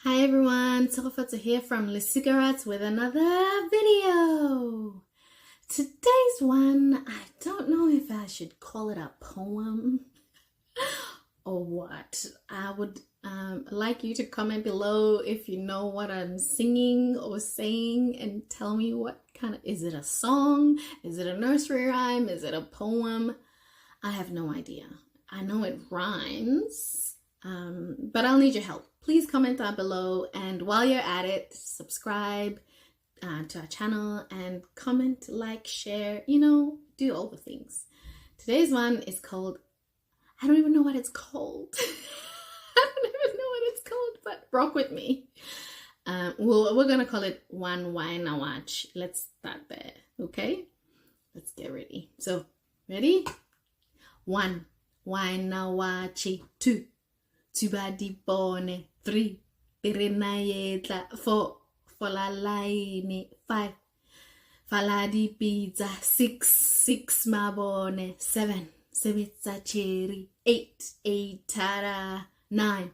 Hi everyone, to hear from Losika Writes with another video. Today's one, I don't know if I should call it a poem or what. I would like you to comment below if you know what I'm singing or saying and tell me what kind of, is it a song? Is it a nursery rhyme? Is it a poem? I have no idea. I know it rhymes, but I'll need your help. Please comment down below, and while you're at it, subscribe to our channel and comment, like, share, do all the things. Today's one is called, I don't even know what it's called. I don't even know what it's called, but rock with me. We're gonna call it Waena Wache. Let's start there, okay? Let's get ready. So, ready? 1, Waena Wache. 2, Tubadi Bone. 3, Pirinayetla. 4, Folalaini. 5, Faladi Pizza. 6, Mabone. 7, Sebitza Cherry. 8, Eitara. 9,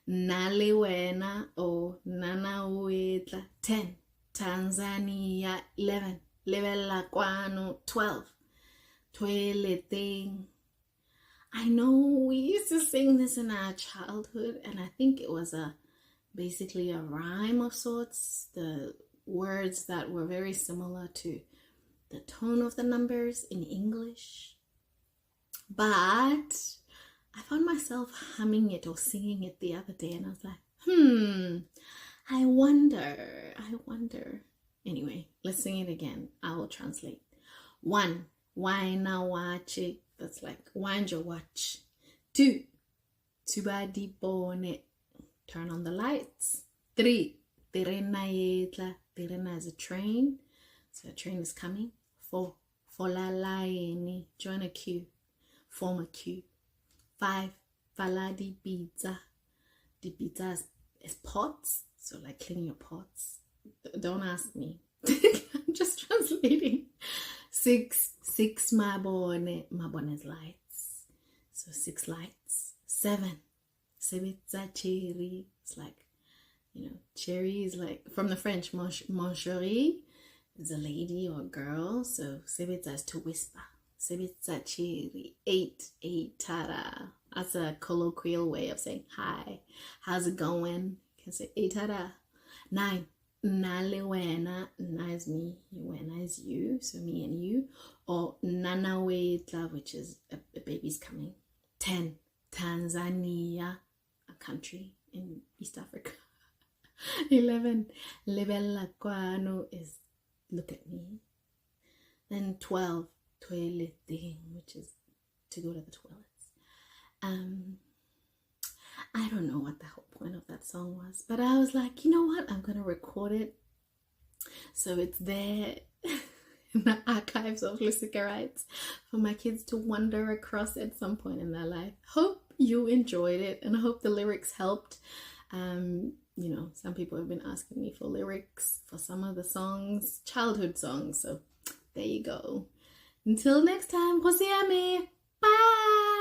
Nale Waena o Nana Wetla. 10, Tanzania. 11, Levela Kwano. 12, Twelething. I know we used to sing this in our childhood, and I think it was basically a rhyme of sorts. The words that were very similar to the tone of the numbers in English. But I found myself humming it or singing it the other day, and I was like, I wonder. Anyway, let's sing it again. I will translate. 1, Waena Wache. That's like wind your watch. 2, Tubadi Bone. Turn on the lights. 3, Terena Yetla. Terena is a train, so a train is coming. 4, Folalaini. Join a queue. Form a queue. 5, Faladi Pizza. The pizza is pots, so like cleaning your pots. Don't ask me. I'm just translating. 6, Mabone is lights, so 6 lights. 7, Sebitza Cherry. It's like, cherry is like from the French. Mon chéri is a lady or a girl, so Sebitza is to whisper. Sebitza Cherry. 8, Eitara. That's a colloquial way of saying hi. How's it going? You can say Eitara. 9, Nale Waena. Na is me, Waena is you, so me and you. Or Nana Wetla, which is a baby's coming. 10, Tanzania, a country in East Africa. 11, Lebella Kwano is look at me. Then 12, Toileting, which is to go to the toilets. I don't know what the whole point of that song was, but I was like, you know what? I'm going to record it so it's there in the archives of Losika Writes for my kids to wander across at some point in their life. Hope you enjoyed it, and I hope the lyrics helped. Some people have been asking me for lyrics for some of the songs, childhood songs, so there you go. Until next time, Bye!